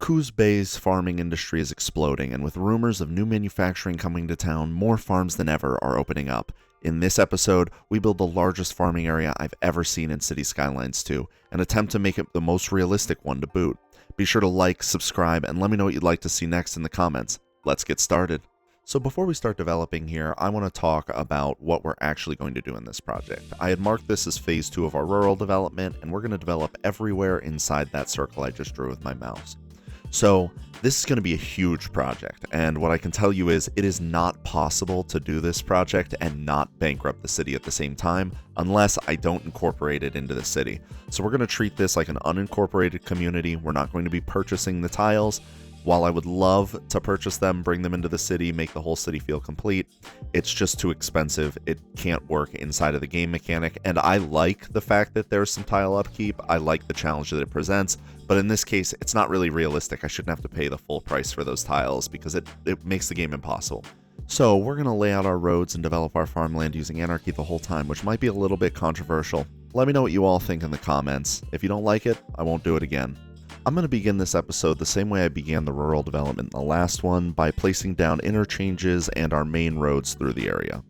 Coos Bay's farming industry is exploding, and with rumors of new manufacturing coming to town, more farms than ever are opening up. In this episode, we build the largest farming area I've ever seen in City Skylines 2, and attempt to make it the most realistic one to boot. Be sure to like, subscribe, and let me know what you'd like to see next in the comments. Let's get started. So before we start developing here, I want to talk about what we're actually going to do in this project. I had marked this as phase 2 of our rural development, and we're going to develop everywhere inside that circle I just drew with my mouse. So this is going to be a huge project, and what I can tell you is it is not possible to do this project and not bankrupt the city at the same time unless I don't incorporate it into the city. So we're going to treat this like an unincorporated community. We're not going to be purchasing the tiles. While I would love to purchase them, bring them into the city, make the whole city feel complete, it's just too expensive. It can't work inside of the game mechanic, and I like the fact that there's some tile upkeep. I like the challenge that it presents, but in this case, it's not really realistic. I shouldn't have to pay the full price for those tiles because it makes the game impossible. So we're going to lay out our roads and develop our farmland using Anarchy the whole time, which might be a little bit controversial. Let me know what you all think in the comments. If you don't like it, I won't do it again. I'm going to begin this episode the same way I began the rural development in the last one, by placing down interchanges and our main roads through the area.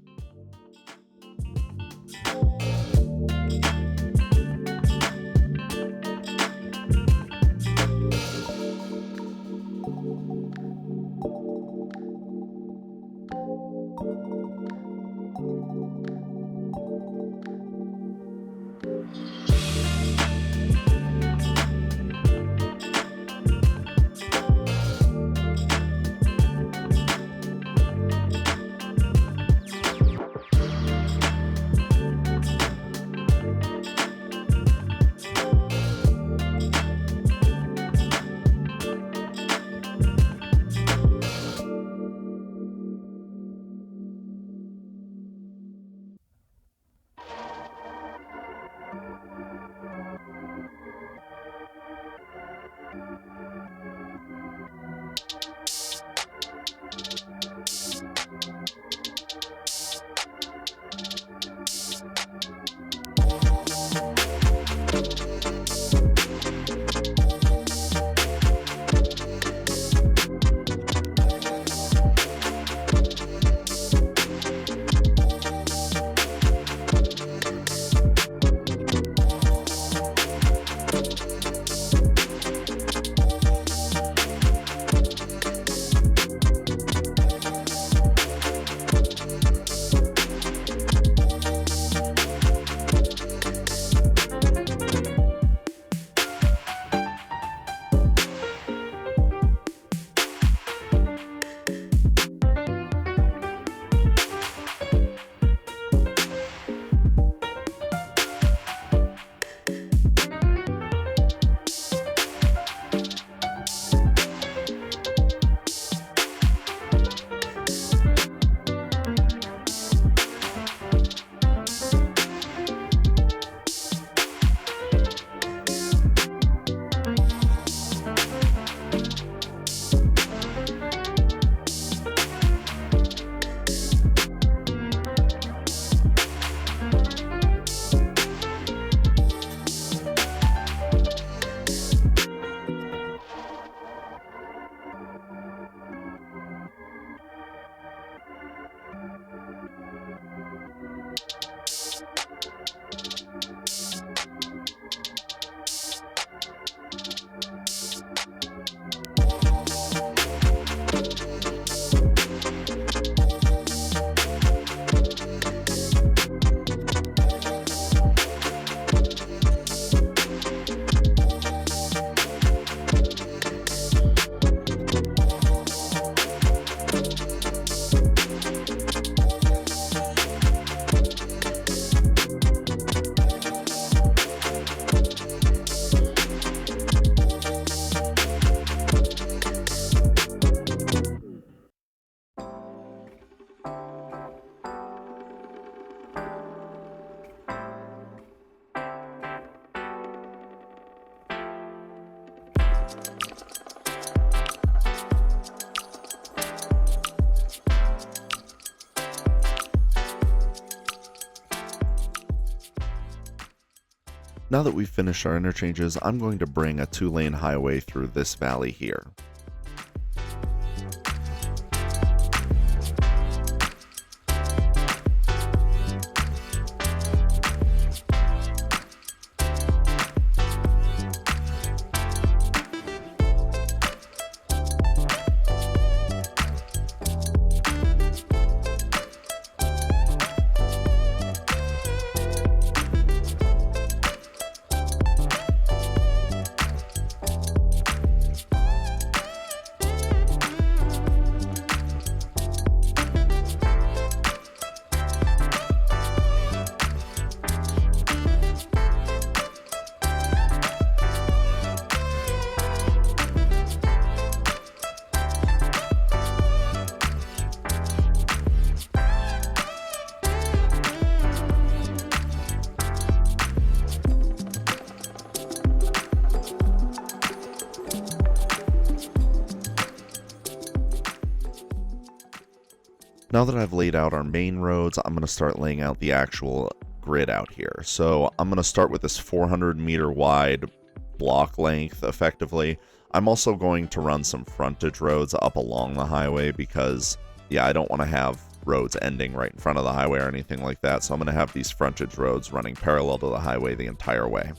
Now that we've finished our interchanges, I'm going to bring a 2-lane highway through this valley here. Now that I've laid out our main roads, I'm going to start laying out the actual grid out here. So I'm going to start with this 400-meter wide block length, effectively. I'm also going to run some frontage roads up along the highway because, yeah, I don't want to have roads ending right in front of the highway or anything like that. So I'm going to have these frontage roads running parallel to the highway the entire way.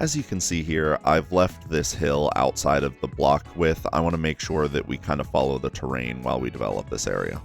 As you can see here, I've left this hill outside of the block width. I want to make sure that we kind of follow the terrain while we develop this area.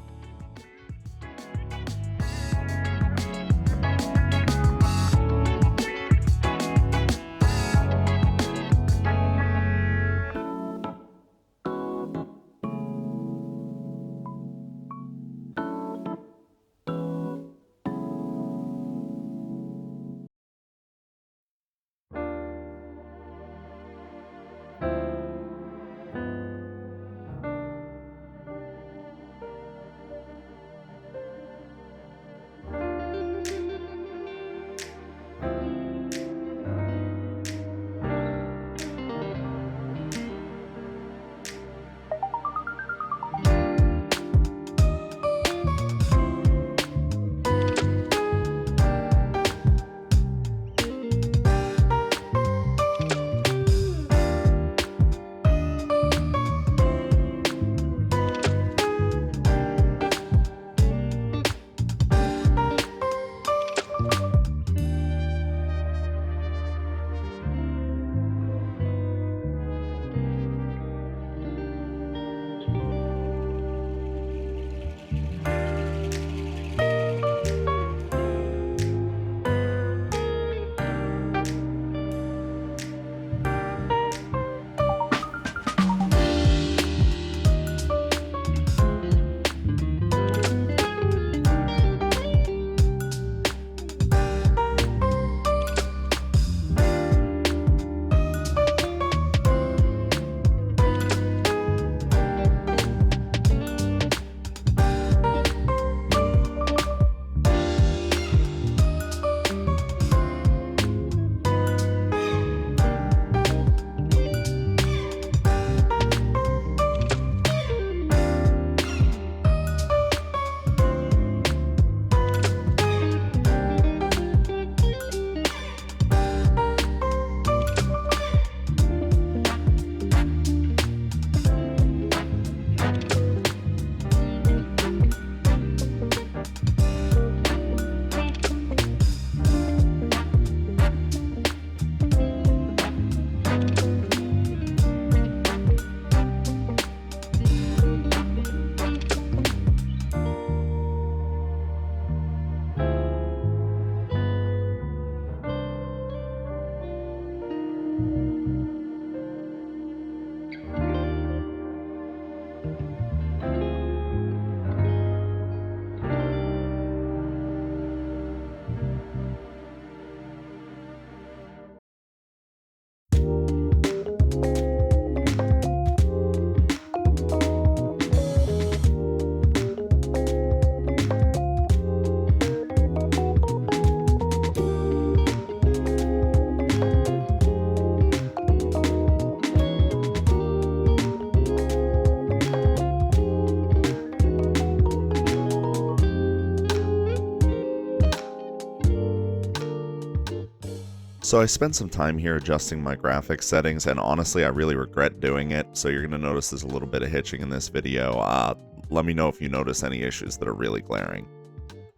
So I spent some time here adjusting my graphics settings, and honestly I really regret doing it, so you're going to notice there's a little bit of hitching in this video. Let me know if you notice any issues that are really glaring.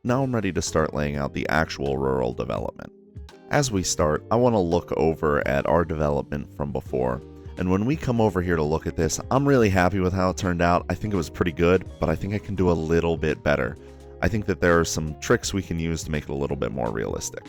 Now I'm ready to start laying out the actual rural development. As we start, I want to look over at our development from before, and when we come over here to look at this, I'm really happy with how it turned out. I think it was pretty good, but I think I can do a little bit better. I think that there are some tricks we can use to make it a little bit more realistic.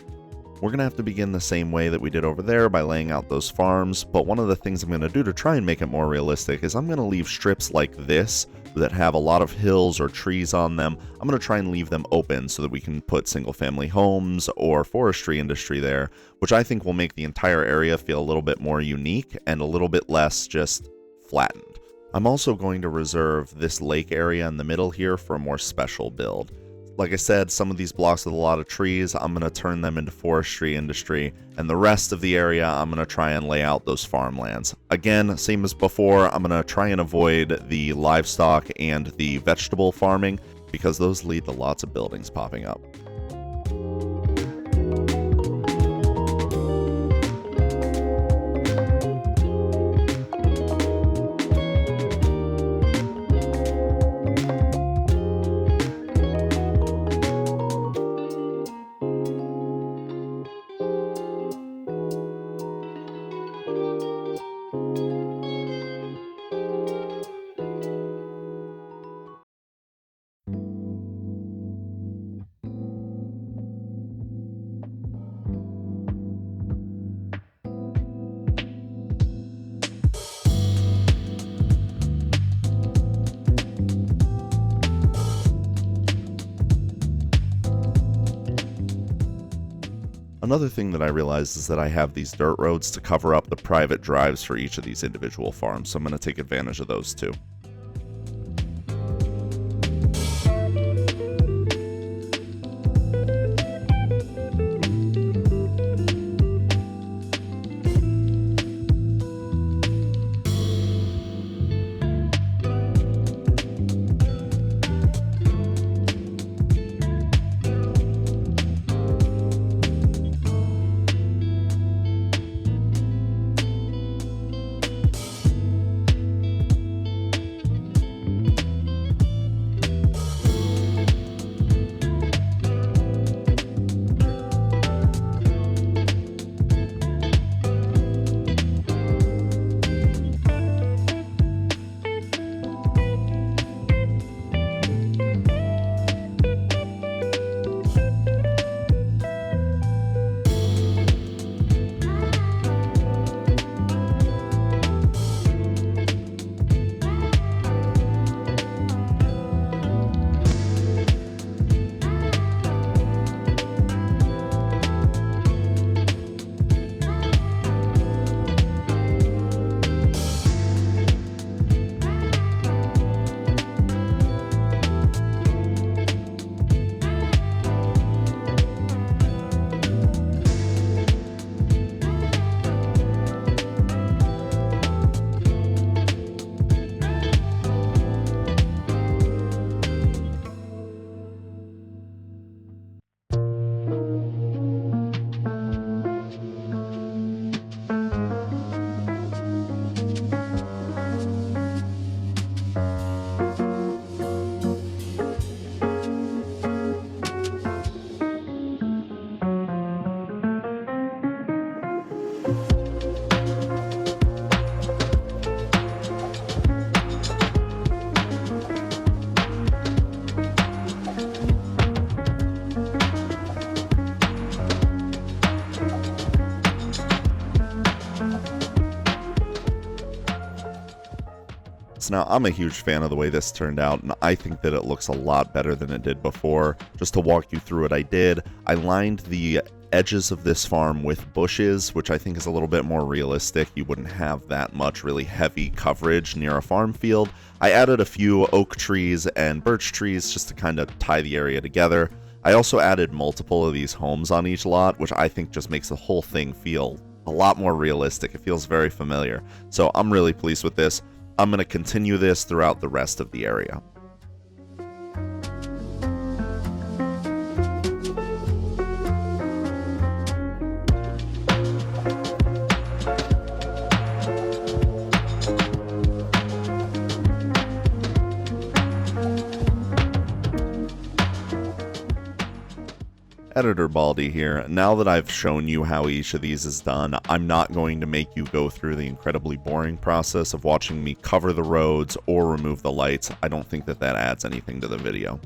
We're going to have to begin the same way that we did over there by laying out those farms, but one of the things I'm going to do to try and make it more realistic is I'm going to leave strips like this that have a lot of hills or trees on them. I'm going to try and leave them open so that we can put single family homes or forestry industry there, which I think will make the entire area feel a little bit more unique and a little bit less just flattened. I'm also going to reserve this lake area in the middle here for a more special build. Like I said, some of these blocks with a lot of trees, I'm going to turn them into forestry industry, and the rest of the area, I'm going to try and lay out those farmlands. Again, same as before, I'm going to try and avoid the livestock and the vegetable farming, because those lead to lots of buildings popping up. Another thing that I realized is that I have these dirt roads to cover up the private drives for each of these individual farms, so I'm going to take advantage of those too. So now I'm a huge fan of the way this turned out, and I think that it looks a lot better than it did before. Just to walk you through what I did, I lined the edges of this farm with bushes, which I think is a little bit more realistic. You wouldn't have that much really heavy coverage near a farm field. I added a few oak trees and birch trees just to kind of tie the area together. I also added multiple of these homes on each lot, which I think just makes the whole thing feel a lot more realistic. It feels very familiar. So I'm really pleased with this. I'm going to continue this throughout the rest of the area. Editor Baldy here. Now that I've shown you how each of these is done, I'm not going to make you go through the incredibly boring process of watching me cover the roads or remove the lights. I don't think that adds anything to the video.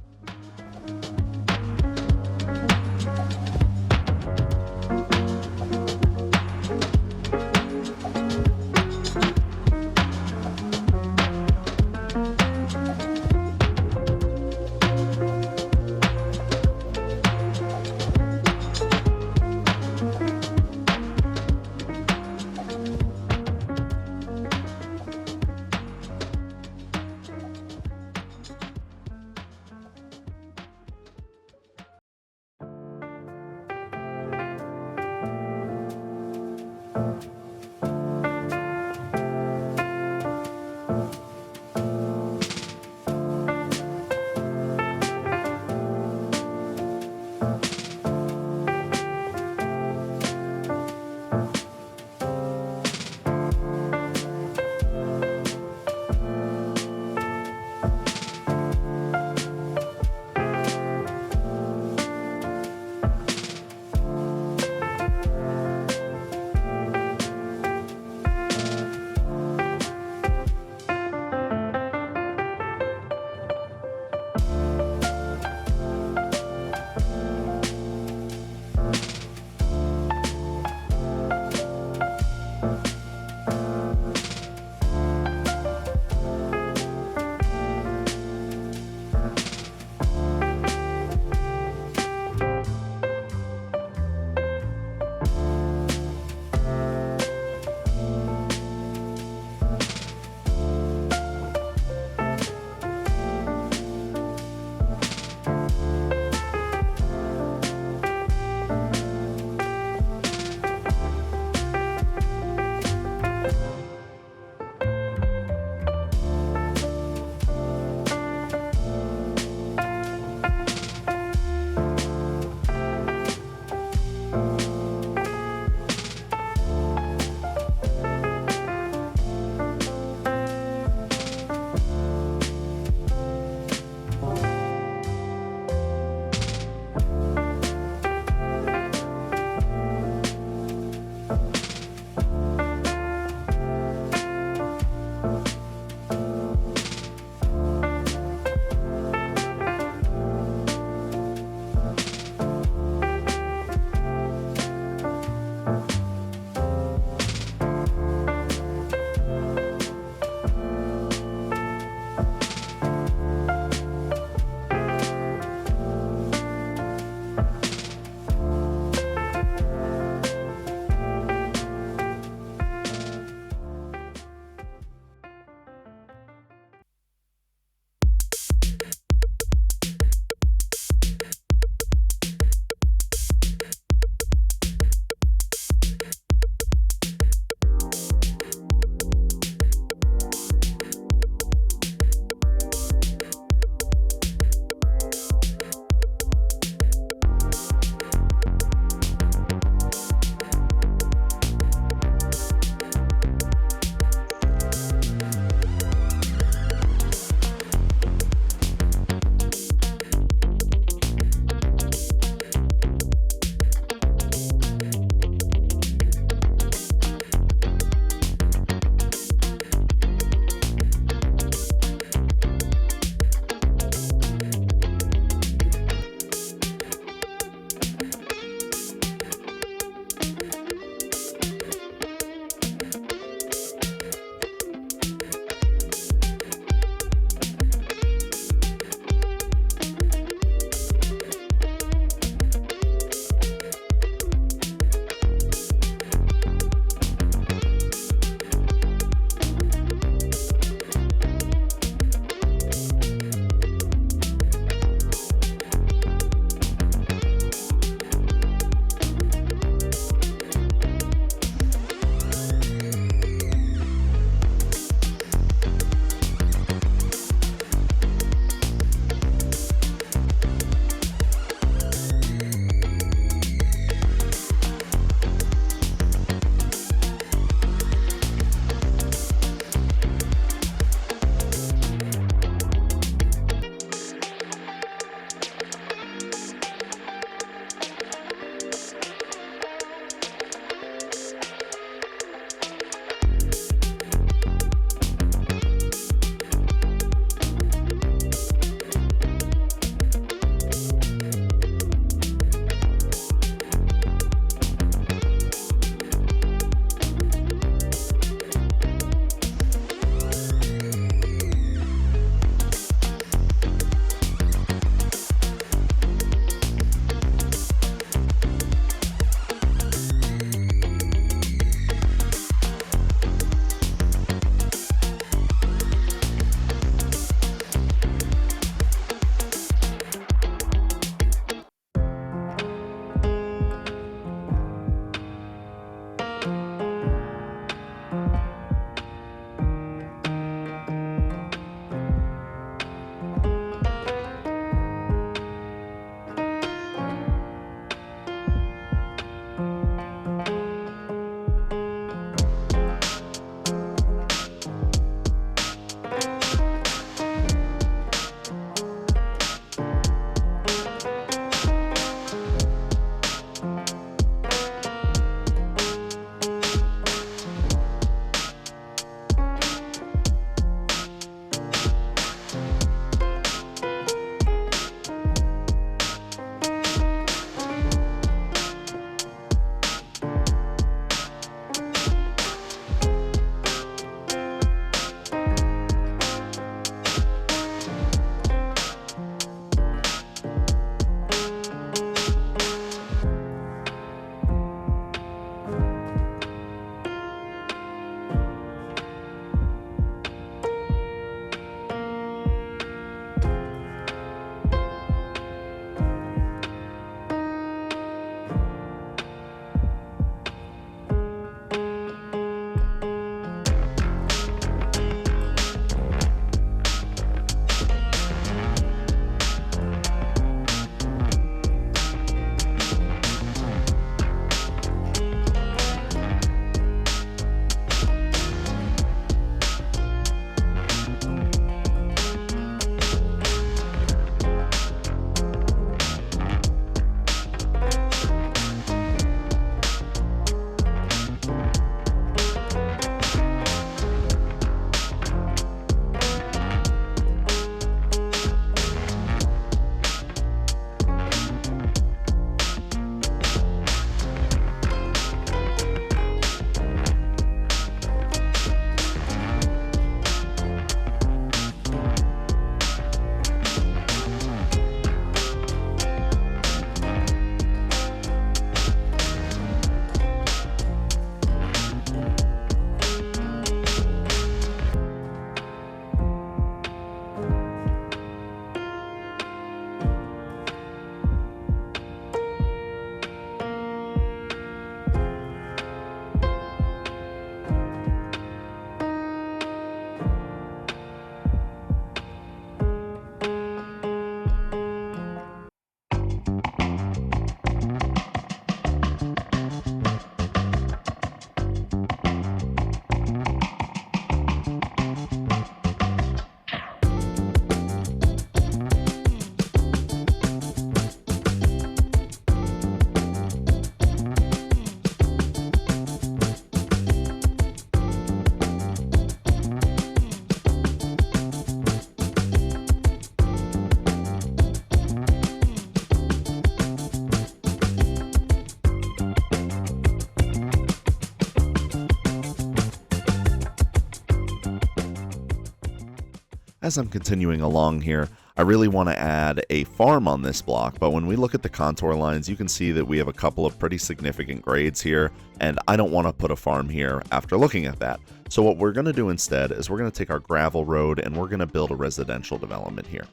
As I'm continuing along here, I really want to add a farm on this block, but when we look at the contour lines, you can see that we have a couple of pretty significant grades here, and I don't want to put a farm here after looking at that. So what we're going to do instead is we're going to take our gravel road and we're going to build a residential development here.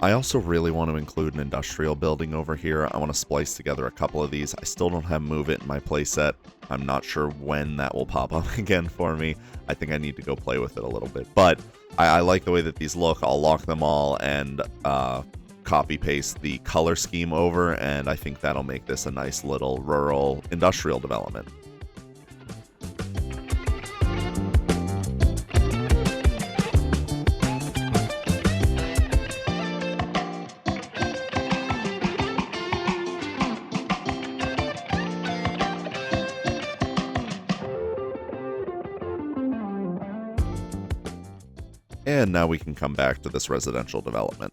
I also really want to include an industrial building over here. I want to splice together a couple of these. I still don't have Move It in my playset. I'm not sure when that will pop up again for me. I think I need to go play with it a little bit, but I like the way that these look. I'll lock them all and copy paste the color scheme over, and I think that'll make this a nice little rural industrial development. And now we can come back to this residential development.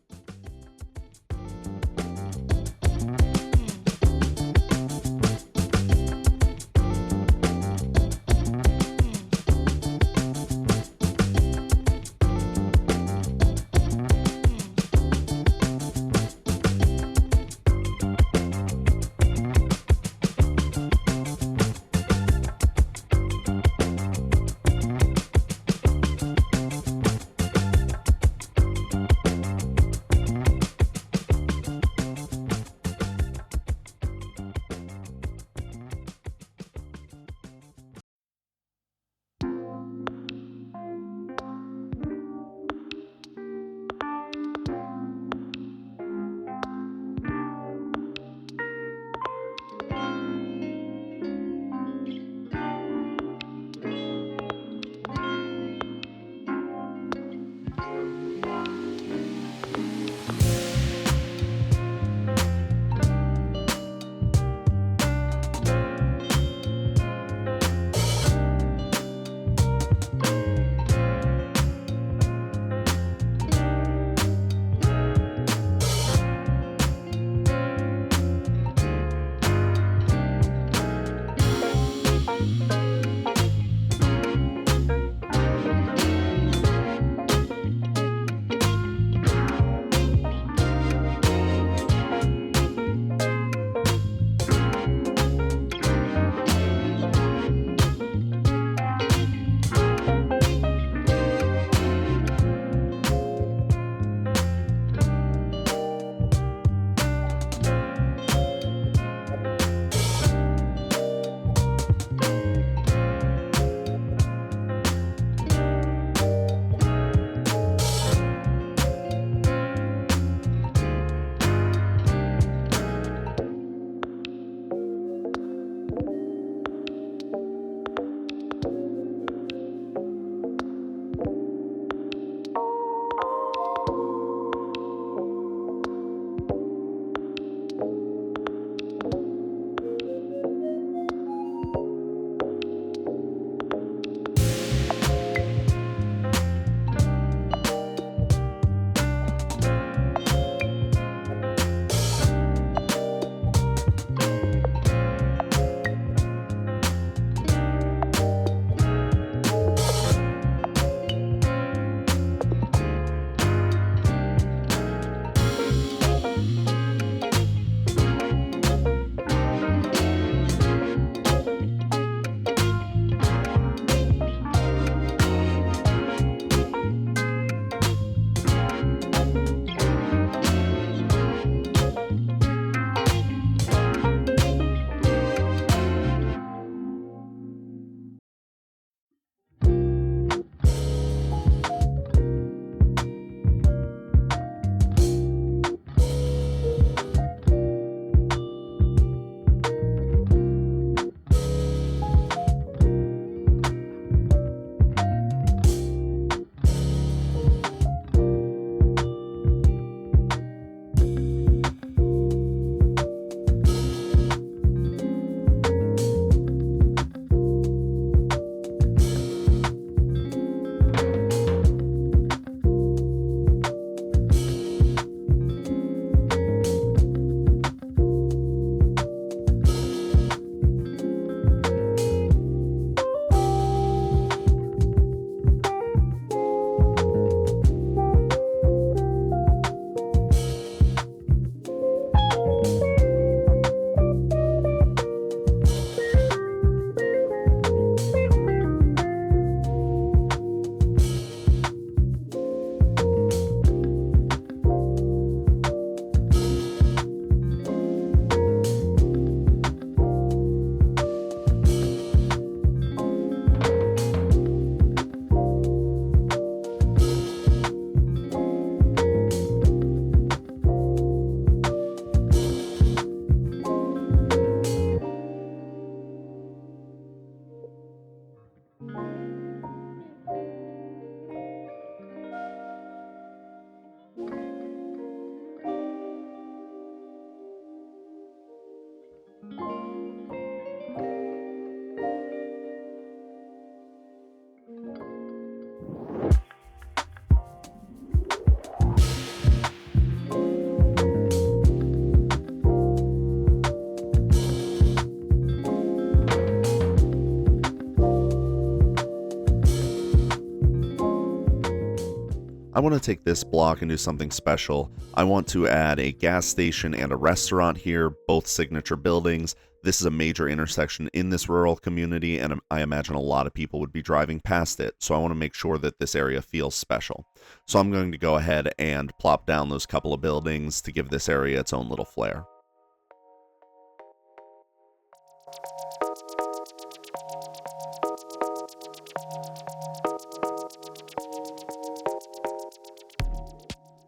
want to take this block and do something special. I want to add a gas station and a restaurant here, both signature buildings. This is a major intersection in this rural community, and I imagine a lot of people would be driving past it, so I want to make sure that this area feels special. So I'm going to go ahead and plop down those couple of buildings to give this area its own little flair.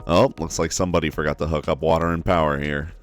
Oh, looks like somebody forgot to hook up water and power here.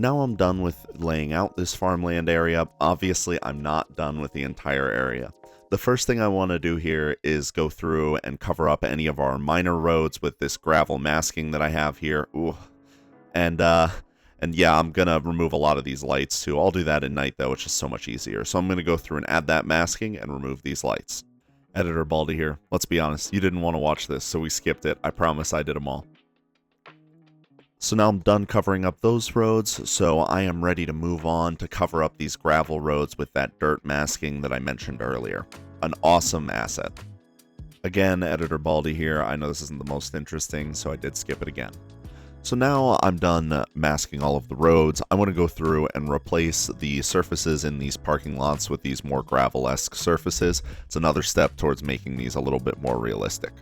Now I'm done with laying out this farmland area. Obviously, I'm not done with the entire area. The first thing I want to do here is go through and cover up any of our minor roads with this gravel masking that I have here. Ooh. And yeah, I'm going to remove a lot of these lights too. I'll do that at night though, it's just so much easier. So I'm going to go through and add that masking and remove these lights. Editor Baldy here. Let's be honest, you didn't want to watch this, so we skipped it. I promise I did them all. So now I'm done covering up those roads, so I am ready to move on to cover up these gravel roads with that dirt masking that I mentioned earlier. An awesome asset. Again, Editor Baldy here. I know this isn't the most interesting, so I did skip it again. So now I'm done masking all of the roads. I want to go through and replace the surfaces in these parking lots with these more gravel-esque surfaces. It's another step towards making these a little bit more realistic.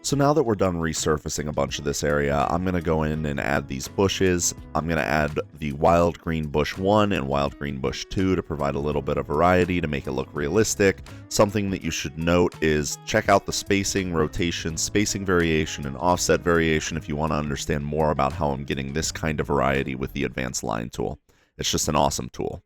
So now that we're done resurfacing a bunch of this area, I'm going to go in and add these bushes. I'm going to add the wild green bush 1 and wild green bush 2 to provide a little bit of variety to make it look realistic. Something that you should note is check out the spacing, rotation, spacing variation, and offset variation if you want to understand more about how I'm getting this kind of variety with the advanced line tool. It's just an awesome tool.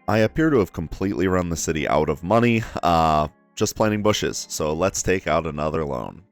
I appear to have completely run the city out of money, just planting bushes, so let's take out another loan.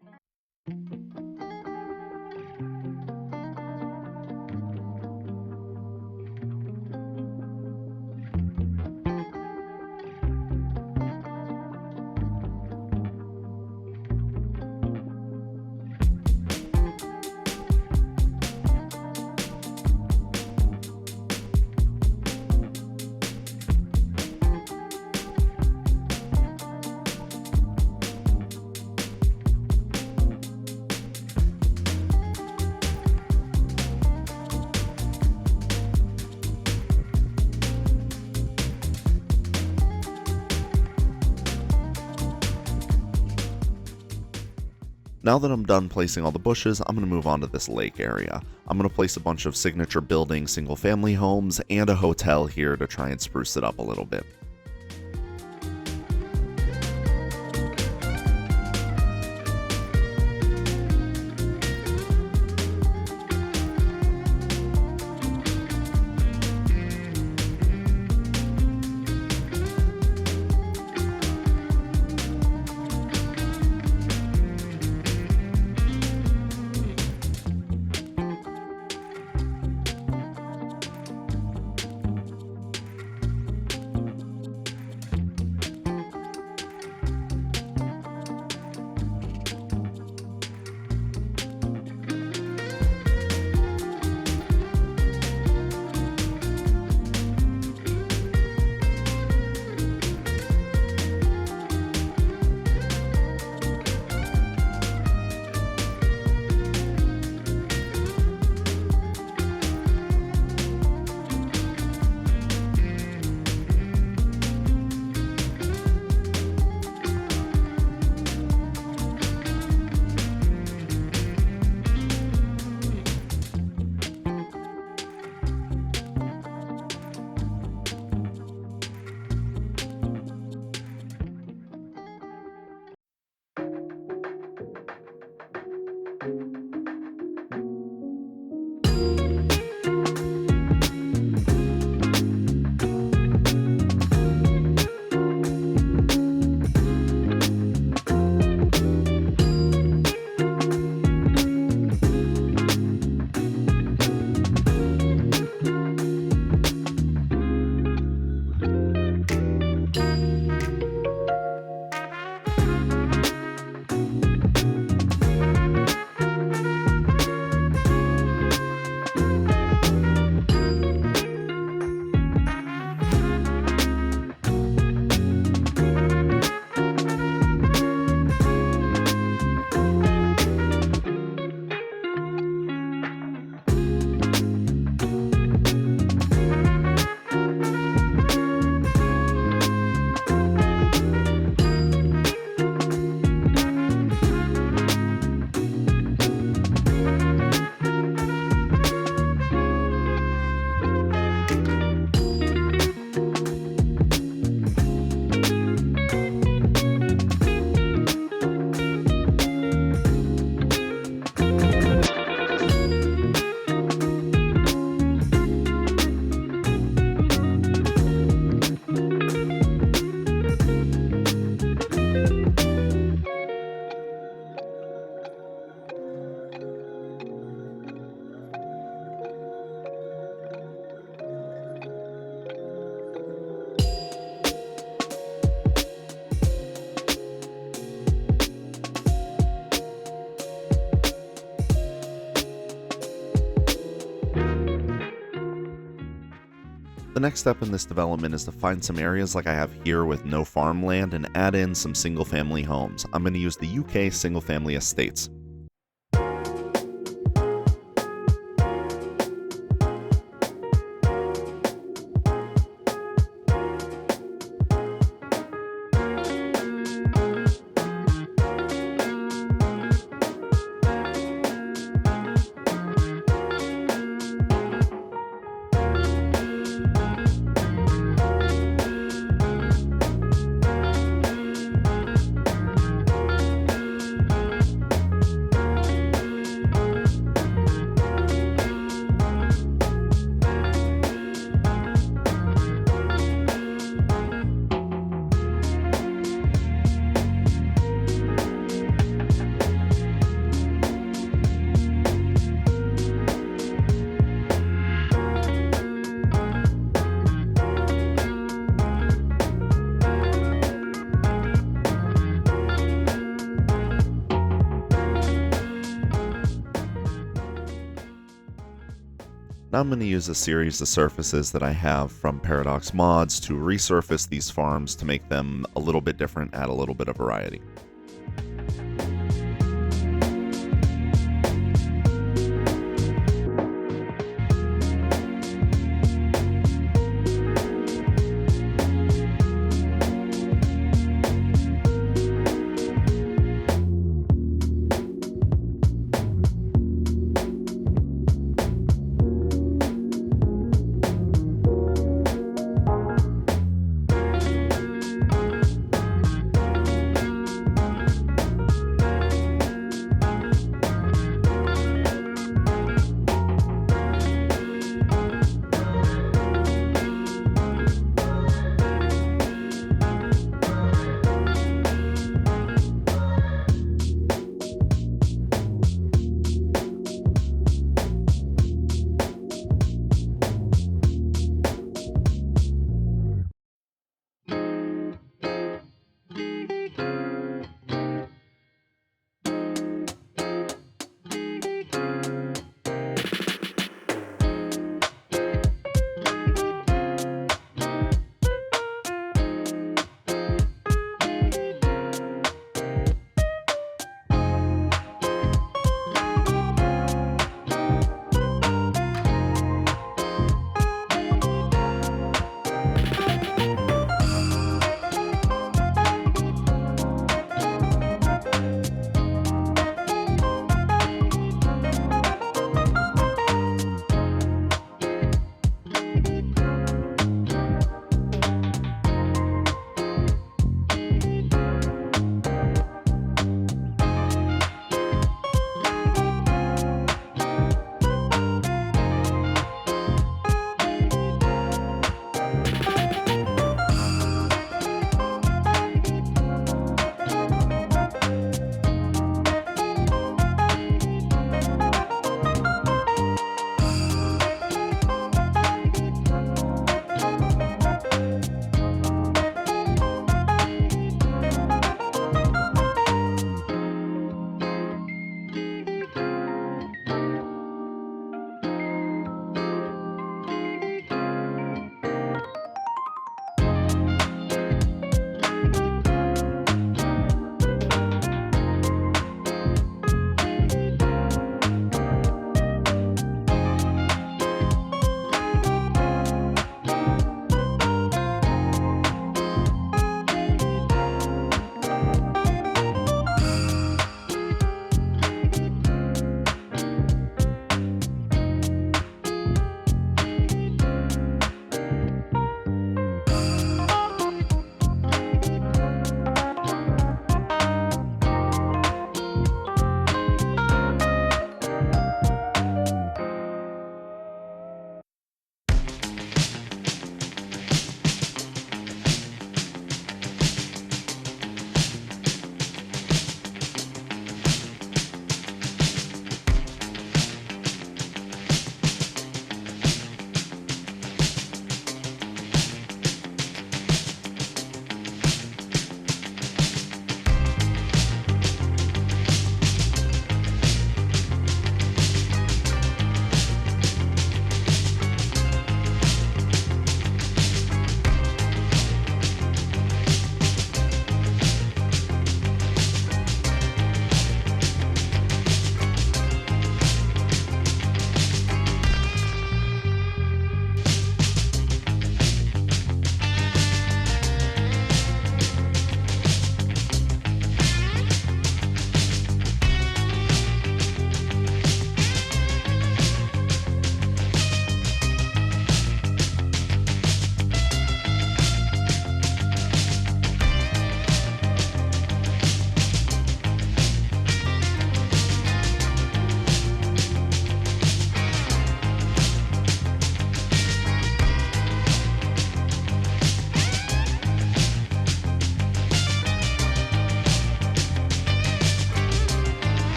Now that I'm done placing all the bushes, I'm going to move on to this lake area. I'm going to place a bunch of signature building single-family homes and a hotel here to try and spruce it up a little bit. The next step in this development is to find some areas like I have here with no farmland and add in some single-family homes. I'm going to use the UK single-family estates. Now I'm going to use a series of surfaces that I have from Paradox Mods to resurface these farms to make them a little bit different, add a little bit of variety.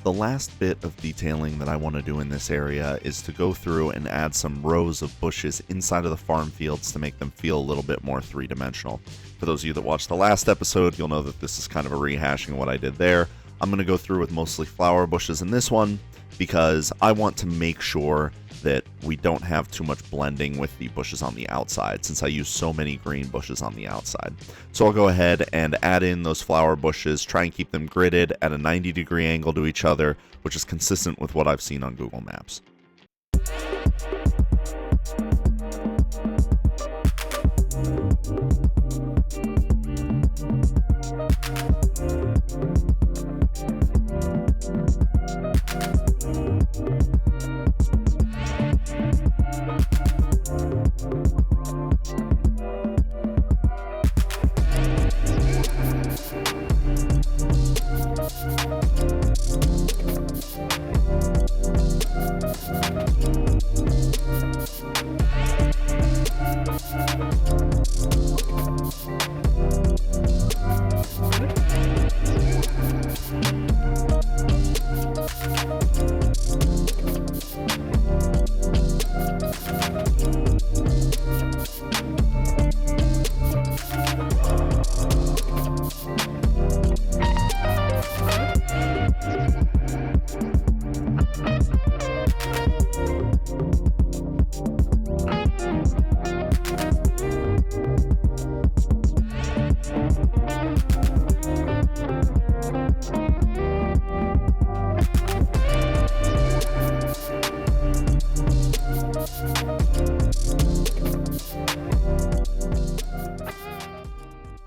The last bit of detailing that I want to do in this area is to go through and add some rows of bushes inside of the farm fields to make them feel a little bit more three-dimensional. For those of you that watched the last episode, you'll know that this is kind of a rehashing of what I did there. I'm going to go through with mostly flower bushes in this one because I want to make sure that we don't have too much blending with the bushes on the outside, since I use so many green bushes on the outside. So I'll go ahead and add in those flower bushes, try and keep them gridded at a 90-degree angle to each other, which is consistent with what I've seen on Google Maps.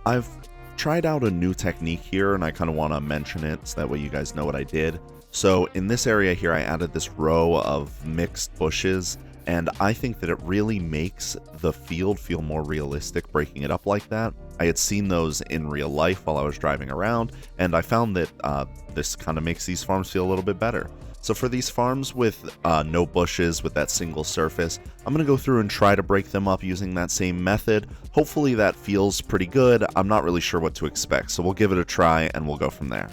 I've tried out a new technique here, and I kind of want to mention it so that way you guys know what I did. So in this area here, I added this row of mixed bushes, and I think that it really makes the field feel more realistic breaking it up like that. I had seen those in real life while I was driving around, and I found that this kind of makes these farms feel a little bit better. So for these farms with no bushes, with that single surface, I'm going to go through and try to break them up using that same method. Hopefully that feels pretty good. I'm not really sure what to expect, so we'll give it a try and we'll go from there.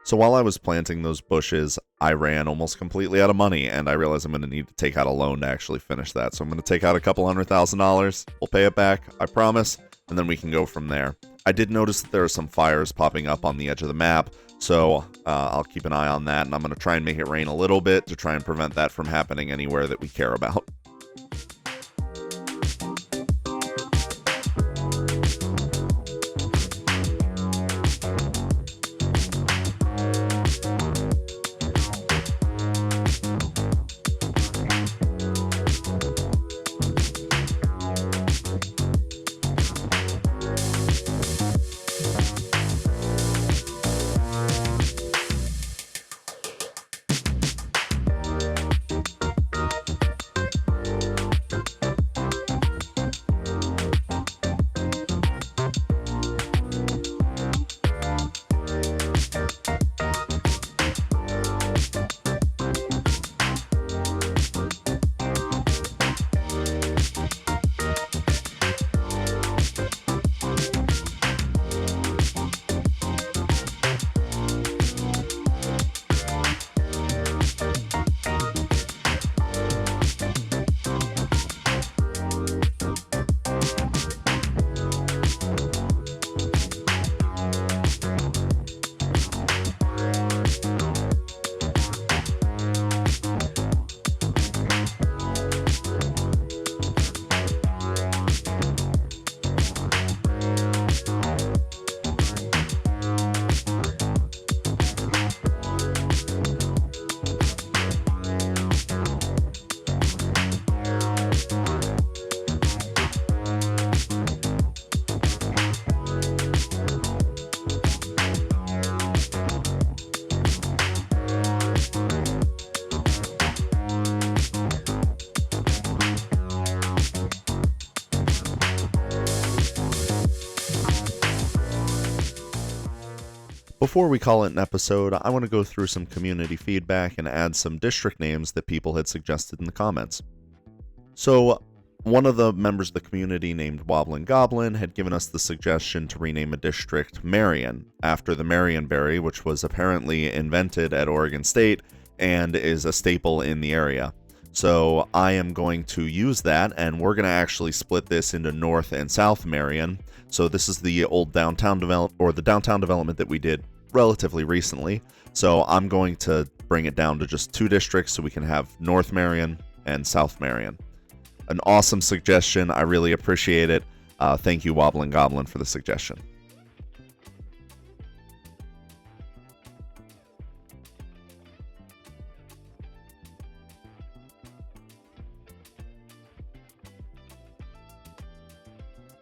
So while I was planting those bushes, I ran almost completely out of money, and I realized I'm going to need to take out a loan to actually finish that. So I'm going to take out a couple $100,000. We'll pay it back, I promise, and then we can go from there. I did notice that there are some fires popping up on the edge of the map, so I'll keep an eye on that, and I'm going to try and make it rain a little bit to try and prevent that from happening anywhere that we care about. Before we call it an episode, I want to go through some community feedback and add some district names that people had suggested in the comments. So, one of the members of the community named Wobbling Goblin had given us the suggestion to rename a district Marion, after the Marionberry, which was apparently invented at Oregon State and is a staple in the area. So I am going to use that, and we're going to actually split this into North and South Marion. So this is the old downtown development that we did relatively recently. So I'm going to bring it down to just 2 districts so we can have North Marion and South Marion. An awesome suggestion. I really appreciate it. Thank you, Wobbling Goblin, for the suggestion.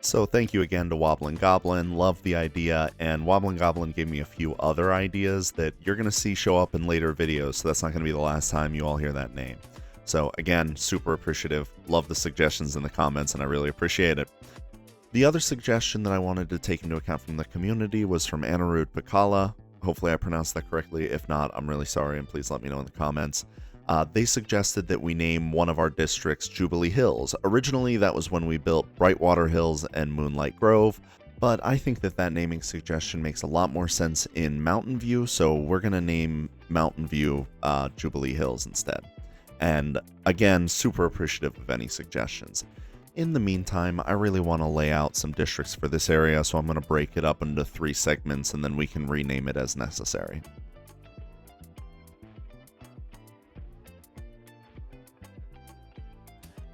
So thank you again to Wobbling Goblin. Love the idea, and Wobbling Goblin gave me a few other ideas that you're going to see show up in later videos, so that's not going to be the last time you all hear that name. So again, super appreciative. Love the suggestions in the comments, and I really appreciate it. The other suggestion that I wanted to take into account from the community was from Anirudh Pakala. Hopefully I pronounced that correctly. If not, I'm really sorry, and please let me know in the comments. They suggested that we name one of our districts Jubilee Hills. Originally, that was when we built Brightwater Hills and Moonlight Grove, but I think that that naming suggestion makes a lot more sense in Mountain View, so we're going to name Mountain View Jubilee Hills instead. And again, super appreciative of any suggestions. In the meantime, I really want to lay out some districts for this area, so I'm going to break it up into 3 segments, and then we can rename it as necessary.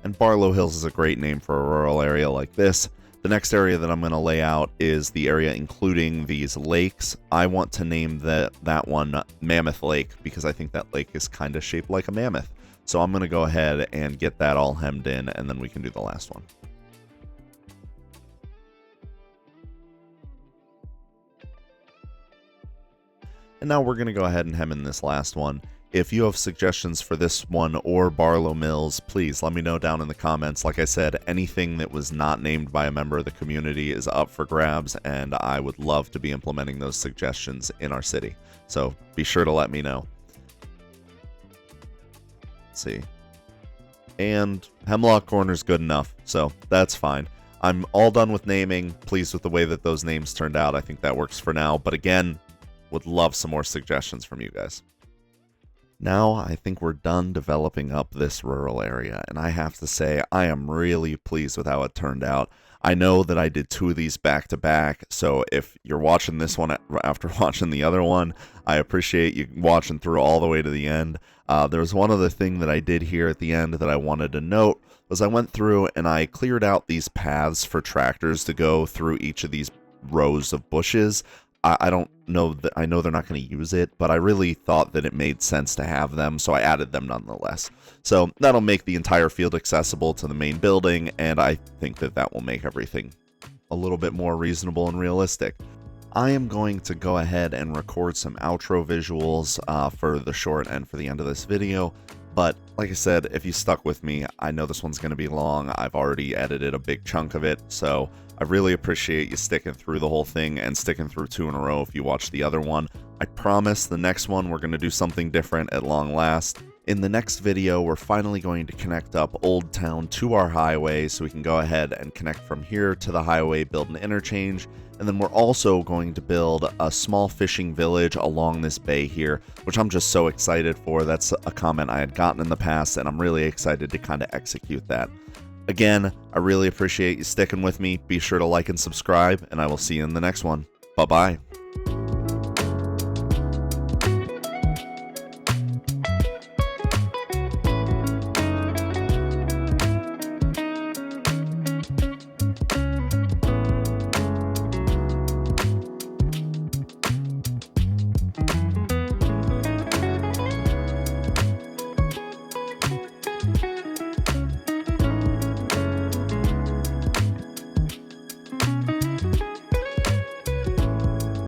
And Barlow Hills is a great name for a rural area like this. The next area that I'm going to lay out is the area including these lakes. I want to name that one Mammoth Lake because I think that lake is kind of shaped like a mammoth. So I'm going to go ahead and get that all hemmed in, and then we can do the last one. And now we're going to go ahead and hem in this last one. If you have suggestions for this one or Barlow Mills, please let me know down in the comments. Like I said, anything that was not named by a member of the community is up for grabs, and I would love to be implementing those suggestions in our city. So be sure to let me know. Let's see. And Hemlock Corner's good enough, so that's fine. I'm all done with naming, pleased with the way that those names turned out. I think that works for now, but again, would love some more suggestions from you guys. Now, I think we're done developing up this rural area, and I have to say, I am really pleased with how it turned out. I know that I did 2 of these back to back, so if you're watching this one after watching the other one, I appreciate you watching through all the way to the end. There's one other thing that I did here at the end that I wanted to note, was I went through and I cleared out these paths for tractors to go through each of these rows of bushes. I don't know that I know they're not going to use it, but I really thought that it made sense to have them, so I added them nonetheless. So that'll make the entire field accessible to the main building, and I think that that will make everything a little bit more reasonable and realistic. I am going to go ahead and record some outro visuals for the short and for the end of this video. But like I said, if you stuck with me, I know this one's going to be long. I've already edited a big chunk of it, so I really appreciate you sticking through the whole thing and sticking through 2 in a row if you watched the other one. I promise the next one we're going to do something different at long last. In the next video, we're finally going to connect up Old Town to our highway so we can go ahead and connect from here to the highway, build an interchange, and then we're also going to build a small fishing village along this bay here, which I'm just so excited for. That's a comment I had gotten in the past, and I'm really excited to kind of execute that. Again, I really appreciate you sticking with me. Be sure to like and subscribe, and I will see you in the next one. Bye-bye.